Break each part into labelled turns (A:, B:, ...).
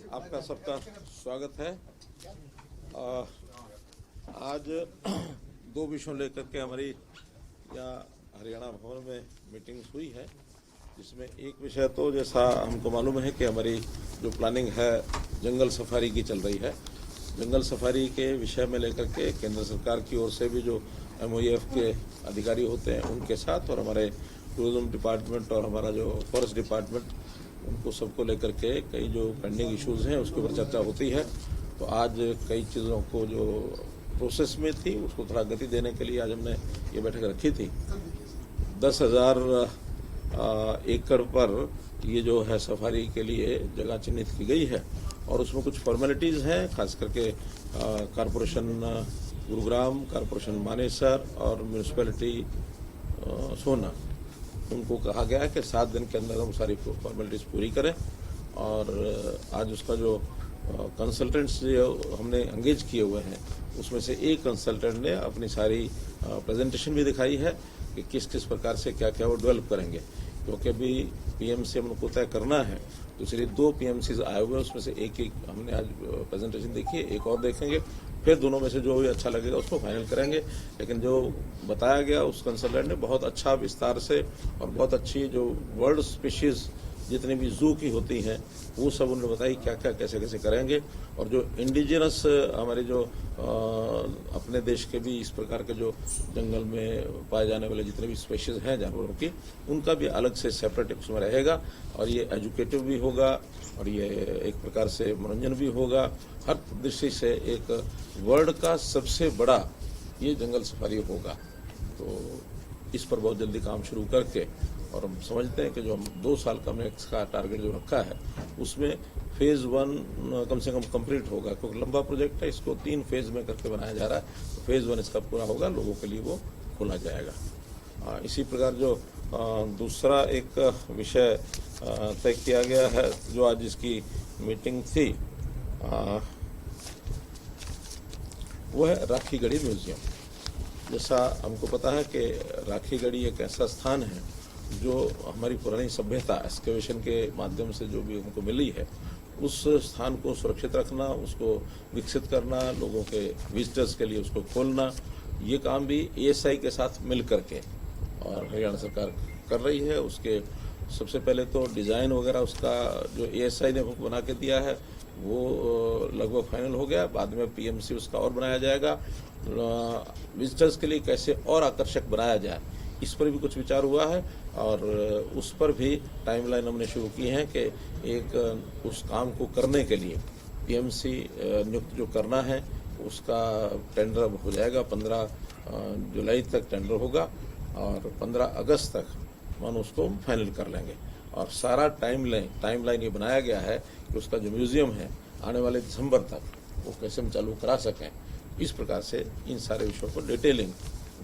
A: आपका सबका स्वागत है। आज दो विषयों लेकर के हमारी यहाँ हरियाणा भवन में मीटिंग्स हुई है, जिसमें एक विषय तो जैसा हमको मालूम है कि हमारी जो प्लानिंग है जंगल सफारी की चल रही है। जंगल सफारी के विषय में लेकर के केंद्र सरकार की ओर से भी जो MOEF के अधिकारी होते हैं उनके साथ और हमारे टूरिज्म डिपार्टमेंट और हमारा जो फॉरेस्ट डिपार्टमेंट, उनको सबको लेकर के कई जो पेंडिंग इश्यूज हैं उसके ऊपर चर्चा होती है। तो आज कई चीज़ों को जो प्रोसेस में थी उसको थोड़ा गति देने के लिए आज हमने ये बैठक रखी थी। 10,000 एकड़ पर ये जो है सफारी के लिए जगह चिन्हित की गई है और उसमें कुछ फॉर्मेलिटीज़ हैं, खास करके कॉरपोरेशन गुरुग्राम, कॉरपोरेशन मानेसर और म्यूनिसिपैलिटी सोना, उनको कहा गया है कि 7 दिन के अंदर हम सारी फॉर्मेलिटीज़ पूरी करें। और आज उसका जो कंसल्टेंट्स जो हमने एंगेज किए हुए हैं उसमें से एक कंसल्टेंट ने अपनी सारी प्रेजेंटेशन भी दिखाई है कि किस किस प्रकार से क्या क्या वो डेवलप करेंगे, क्योंकि अभी PMC हमको तय करना है। दूसरी 2 PMCs आए हुए हैं, उसमें से एक हमने आज प्रेजेंटेशन देखी है, एक और देखेंगे, फिर दोनों में से जो भी अच्छा लगेगा उसको फाइनल करेंगे। लेकिन जो बताया गया उस कंसल्टेंट ने बहुत अच्छा विस्तार से और बहुत अच्छी जो वर्ल्ड स्पीशीज जितनी भी जू की होती हैं वो सब उन्होंने बताई क्या क्या कैसे कैसे करेंगे। और जो इंडिजिनस हमारे जो अपने देश के भी इस प्रकार के जो जंगल में पाए जाने वाले जितने भी स्पीशीज हैं जानवरों की, उनका भी अलग से सेपरेट उसमें रहेगा। और ये एजुकेटिव भी होगा और ये एक प्रकार से मनोरंजन भी होगा। हर दृष्टि से एक वर्ल्ड का सबसे बड़ा ये जंगल सफारी होगा। तो इस पर बहुत जल्दी काम शुरू करके, और हम समझते हैं कि जो हम 2 साल का हमने इसका टारगेट जो रखा है उसमें फेज़ 1 कम से कम कंप्लीट होगा, क्योंकि लंबा प्रोजेक्ट है, इसको 3 फेज़ में करके बनाया जा रहा है। तो फेज़ 1 इसका पूरा होगा, लोगों के लिए वो खोला जाएगा। इसी प्रकार जो दूसरा एक विषय तय किया गया है जो आज इसकी मीटिंग थी, वो है राखीगढ़ी म्यूजियम। जैसा हमको पता है कि राखीगढ़ी एक ऐसा स्थान है जो हमारी पुरानी सभ्यता एक्सकेवेशन के माध्यम से जो भी हमको मिली है, उस स्थान को सुरक्षित रखना, उसको विकसित करना, लोगों के विजिटर्स के लिए उसको खोलना, ये काम भी ASI के साथ मिल करके और हरियाणा सरकार कर रही है। उसके सबसे पहले तो डिज़ाइन वगैरह उसका जो ASI ने हमको बना के दिया है वो लगभग फाइनल हो गया। बाद में PMC उसका और बनाया जाएगा। विजिटर्स के लिए कैसे और आकर्षक बनाया जाए, इस पर भी कुछ विचार हुआ है और उस पर भी टाइमलाइन हमने शुरू की है कि एक उस काम को करने के लिए PMC नियुक्त जो करना है उसका टेंडर अब हो जाएगा। 15 जुलाई तक टेंडर होगा और 15 अगस्त तक हम उसको फाइनल कर लेंगे। और सारा टाइमलाइन ये बनाया गया है कि उसका जो म्यूजियम है आने वाले दिसंबर तक वो कैसे हम चालू करा सकें। इस प्रकार से इन सारे विषयों पर डिटेलिंग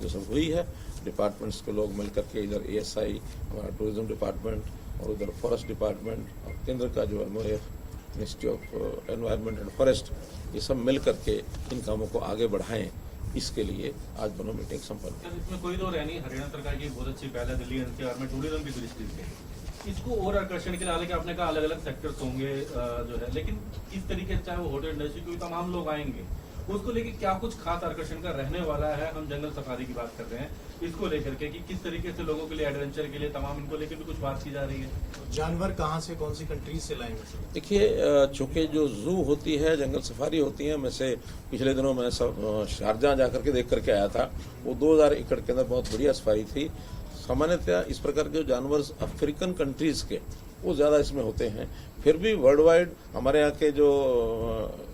A: जो सब हुई है, डिपार्टमेंट्स के लोग मिलकर के, इधर ASI हमारा टूरिज्म डिपार्टमेंट और उधर फॉरेस्ट डिपार्टमेंट और केंद्र का जो MOEF ministry of environment and forest, ये सब मिल करके इन कामों को आगे बढ़ाएं। इसके लिए आज दोनों मीटिंग संपन्न हुई।
B: इसमें कोई दो नहीं, हरियाणा सरकार की बहुत अच्छी पहल है दिल्ली NCR में टूरिज्म की दृष्टि से। इसको और आकर्षण के लिए हालांकि आपने कहा अलग अलग सेक्टर्स होंगे जो है, लेकिन किस तरीके से, चाहे वो होटल इंडस्ट्री, क्योंकि तमाम लोग आएंगे, उसको लेके क्या कुछ खास आकर्षण का रहने वाला है। हम जंगल सफारी की बात कर रहे हैं, इसको लेकर के कि किस तरीके से लोगों के लिए एडवेंचर के लिए तमाम इनको लेकर भी कुछ बात की जा रही है।
C: जानवर कहाँ से, कौन सी कंट्रीज से लाएंगे?
A: देखिए, चूंकि जो जू होती है, जंगल सफारी होती है, में से पिछले दिनों मैं शारजाह जाकर के देख करके आया था, वो 2000 एकड़ के अंदर बहुत बढ़िया सफारी थी। सामान्यतः इस प्रकार के जानवर अफ्रीकन कंट्रीज के वो ज़्यादा इसमें होते हैं। फिर भी वर्ल्ड वाइड हमारे यहाँ के जो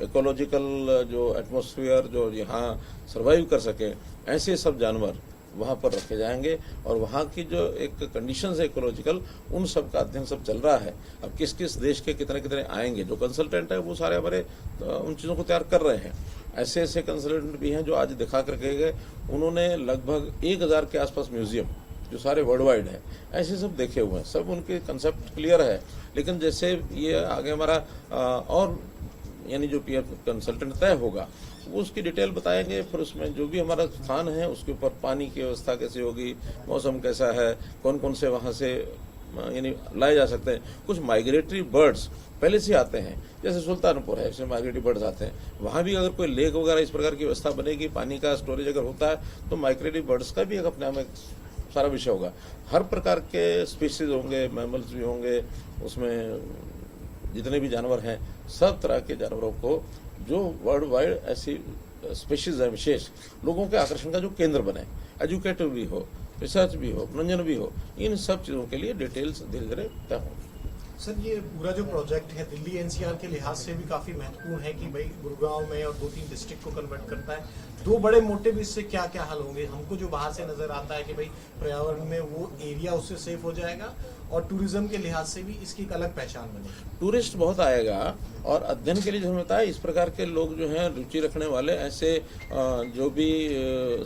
A: इकोलॉजिकल जो एटमॉस्फेयर जो यहाँ सर्वाइव कर सके, ऐसे सब जानवर वहाँ पर रखे जाएंगे। और वहाँ की जो एक कंडीशंस है इकोलॉजिकल, उन सब का अध्ययन सब चल रहा है। अब किस किस देश के कितने कितने आएंगे, जो कंसल्टेंट है वो सारे हमारे उन चीज़ों को तैयार कर रहे हैं। ऐसे ऐसे कंसल्टेंट भी हैं जो आज दिखा करके गए, उन्होंने लगभग 1000 के आसपास म्यूजियम जो सारे वर्ल्ड वाइड है ऐसे सब देखे हुए हैं, सब उनके कंसेप्ट क्लियर है। लेकिन जैसे ये आगे हमारा और यानी जो पीयर कंसल्टेंट तय होगा वो उसकी डिटेल बताएंगे। फिर उसमें जो भी हमारा स्थान है उसके ऊपर पानी की व्यवस्था कैसे होगी, मौसम कैसा है, कौन कौन से वहाँ से यानी लाए जा सकते हैं। कुछ माइग्रेटरी बर्ड्स पहले से आते हैं, जैसे सुल्तानपुर है, इसमें माइग्रेटरी बर्ड्स आते हैं। वहाँ भी अगर कोई लेक वगैरह इस प्रकार की व्यवस्था बनेगी, पानी का स्टोरेज अगर होता है, तो माइग्रेटरी बर्ड्स का भी एक अपने आप में सारा विषय होगा। हर प्रकार के स्पीशीज होंगे, मैमल्स भी होंगे, उसमें जितने भी जानवर हैं, सब तरह के जानवरों को जो वर्ल्ड वाइड ऐसी स्पीशीज है विशेष, लोगों के आकर्षण का जो केंद्र बने, एजुकेटिव भी हो, रिसर्च भी हो, मनोरंजन भी हो, इन सब चीज़ों के लिए डिटेल्स धीरे धीरे तय होंगी।
C: सर, ये पूरा जो प्रोजेक्ट है दिल्ली एनसीआर के लिहाज से भी काफी महत्वपूर्ण है कि भाई गुरुग्राम में और 2-3 डिस्ट्रिक्ट को कन्वर्ट करता है। दो बड़े मोटिव इससे क्या क्या हल होंगे? हमको जो बाहर से नजर आता है कि भाई पर्यावरण में वो एरिया उससे सेफ हो जाएगा और टूरिज्म के लिहाज से भी इसकी एक अलग पहचान बनेगी।
A: टूरिस्ट बहुत आएगा और अध्ययन के लिए जो हमें बताया, इस प्रकार के लोग जो हैं रुचि रखने वाले, ऐसे जो भी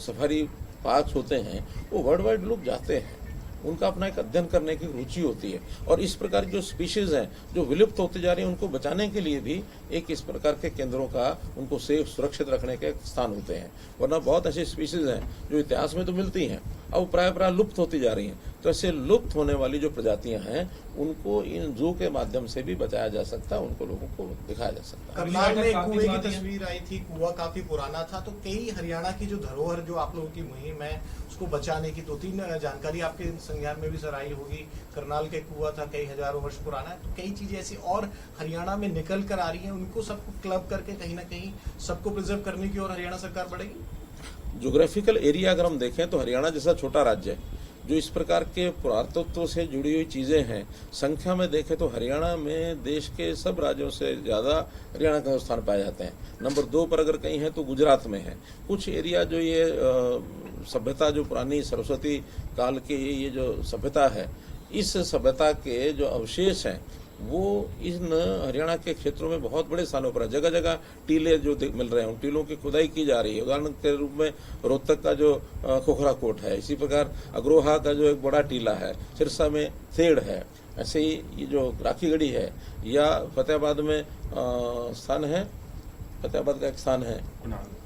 A: सफारी पार्क होते हैं वो वर्ल्ड वाइड लोग जाते हैं, उनका अपना एक अध्ययन करने की रुचि होती है। और इस प्रकार की जो स्पीशीज हैं जो विलुप्त होती जा रही हैं, उनको बचाने के लिए भी एक इस प्रकार के केंद्रों का उनको सेफ सुरक्षित रखने के स्थान होते हैं। वरना बहुत ऐसी स्पीशीज हैं जो इतिहास में तो मिलती हैं, अब प्राय लुप्त होती जा रही हैं। तो ऐसे लुप्त होने वाली जो प्रजातियां हैं उनको इन जू के माध्यम से भी बचाया जा सकता है, उनको लोगों को दिखाया जा सकता है।
C: करनाल में एक कुएं की तस्वीर आई थी, कुआं काफी पुराना था, तो कई हरियाणा की जो धरोहर जो आप लोगों की मुहिम है उसको बचाने की 2-3 जानकारी आपके संज्ञान में भी सर आई होगी। करनाल के कुआं था, कई हजारों वर्ष पुराना है, तो कई चीजें ऐसी और हरियाणा में निकल कर आ रही हैं, उनको सबको क्लब करके कहीं ना कहीं सबको प्रिजर्व करने की ओर हरियाणा सरकार बढ़ेगी।
A: ज्योग्राफिकल एरिया अगर हम देखें तो हरियाणा जैसा छोटा राज्य है, जो इस प्रकार के पुरातत्व से जुड़ी हुई चीजें हैं, संख्या में देखें तो हरियाणा में देश के सब राज्यों से ज्यादा हरियाणा का स्थान पाए जाते हैं। नंबर 2 पर अगर कहीं है तो गुजरात में है। कुछ एरिया जो ये सभ्यता जो पुरानी सरस्वती काल की ये जो सभ्यता है, इस सभ्यता के जो अवशेष हैं वो इन हरियाणा के क्षेत्रों में बहुत बड़े स्थानों पर है। जगह जगह टीले जो मिल रहे हैं, उन टीलों की खुदाई की जा रही है। उदाहरण के रूप में रोहतक का जो खोखरा कोट है, इसी प्रकार अग्रोहा का जो एक बड़ा टीला है, सिरसा में थेड़ है, ऐसे ही ये जो राखीगढ़ी है, या फतेहाबाद में स्थान है, फतेहाबाद का एक स्थान है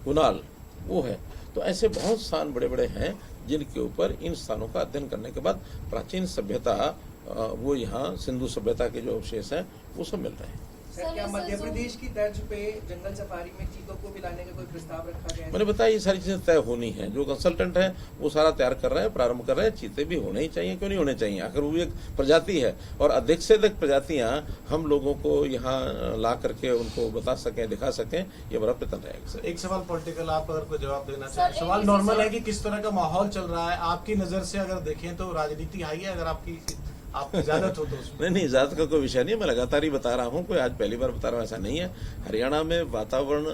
A: कुनाल, वो है। तो ऐसे बहुत स्थान बड़े बड़े हैं जिनके ऊपर इन स्थानों का अध्ययन करने के बाद प्राचीन सभ्यता वो यहाँ सिंधु सभ्यता के जो अवशेष हैं वो सब मिल रहे हैं।
D: सर, क्या मध्य प्रदेश की तर्ज पे जंगल सफारी में चीतों को भी लाने का कोई प्रस्ताव रखा गया है?
A: मैंने बताया ये सारी चीजें तय होनी है। जो कंसल्टेंट है वो सारा तैयार कर रहे हैं, प्रारंभ कर रहे हैं। चीते भी होने ही चाहिए, क्यों नहीं होने चाहिए? आखिर वो एक प्रजाति है और अधिक से अधिक प्रजातियां हम लोगों को यहाँ ला करके उनको बता सकें, दिखा सकें, ये बड़ा प्रयत्न रहेगा। सर,
C: एक सवाल पॉलिटिकल, आप अगर कोई जवाब देना चाहें। सवाल नॉर्मल है कि किस तरह का माहौल चल रहा है आपकी नजर से अगर देखें तो राजनीति हाई है, अगर आपकी इजाजत हो तो उसमें?
A: नहीं, इजाजत का कोई विषय नहीं, मैं लगातार ही बता रहा हूँ, कोई आज पहली बार बता रहा हूँ, ऐसा नहीं है। हरियाणा में वातावरण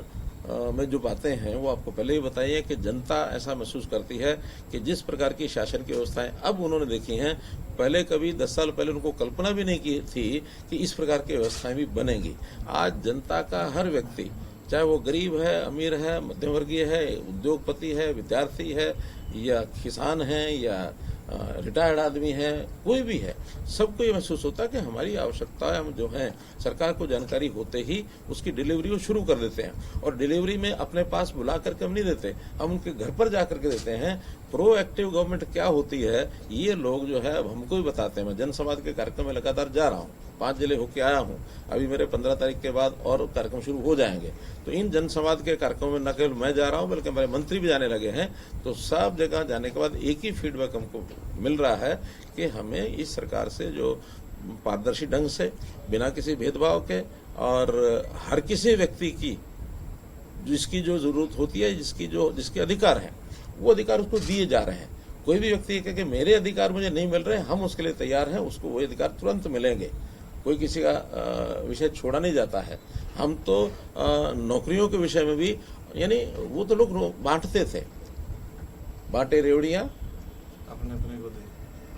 A: में जो बातें हैं वो आपको पहले ही बताई है कि जनता ऐसा महसूस करती है कि जिस प्रकार की शासन की व्यवस्थाएं अब उन्होंने देखी हैं, पहले कभी 10 साल पहले उनको कल्पना भी नहीं की थी कि इस प्रकार की व्यवस्थाएं भी बनेंगी। आज जनता का हर व्यक्ति, चाहे वो गरीब है, अमीर है, मध्यम वर्गीय है, उद्योगपति है, विद्यार्थी है, या किसान है, या रिटायर्ड आदमी है, कोई भी है, सबको ये महसूस होता है कि हमारी आवश्यकताएं हम जो हैं सरकार को जानकारी होते ही उसकी डिलीवरी को शुरू कर देते हैं। और डिलीवरी में अपने पास बुला करके हम नहीं देते, हम उनके घर पर जा करके देते हैं। प्रोएक्टिव गवर्नमेंट क्या होती है ये लोग जो है हमको भी बताते हैं। मैं जन संवाद के कार्यक्रम में लगातार जा रहा हूँ, 5 जिले होके आया हूँ, अभी मेरे 15 तारीख के बाद और कार्यक्रम शुरू हो जाएंगे। तो इन जन संवाद के कार्यक्रम में न केवल मैं जा रहा हूँ बल्कि हमारे मंत्री भी जाने लगे हैं। तो सब जगह जाने के बाद एक ही फीडबैक हमको मिल रहा है कि हमें इस सरकार से जो पारदर्शी ढंग से, बिना किसी भेदभाव के और हर किसी व्यक्ति की जिसकी जो जरूरत होती है, जिसके अधिकार हैं वो अधिकार उसको दिए जा रहे हैं। कोई भी व्यक्ति कहे कि मेरे अधिकार मुझे नहीं मिल रहे, हम उसके लिए तैयार हैं, उसको वो अधिकार तुरंत मिलेंगे। कोई किसी का विषय छोड़ा नहीं जाता है। हम तो नौकरियों के विषय में भी, यानी वो तो लोग बांटते थे, बांटे रेवड़ियां
C: अपने अपने को दे,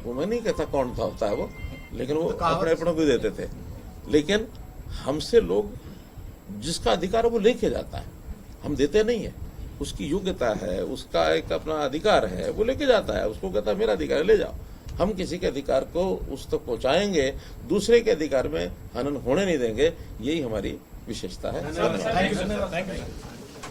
A: वो मैं नहीं कहता कौन था होता है वो, लेकिन वो
C: तो
A: अपने अपनों को देते थे। लेकिन हमसे लोग जिसका अधिकार है वो लेके जाता है, हम देते नहीं है। उसकी योग्यता है, उसका एक अपना अधिकार है, वो लेके जाता है, उसको कहता है मेरा अधिकार है, ले जाओ। हम किसी के अधिकार को उस तक पहुंचाएंगे, दूसरे के अधिकार में हनन होने नहीं देंगे, यही हमारी विशेषता है।
C: Thank you sir.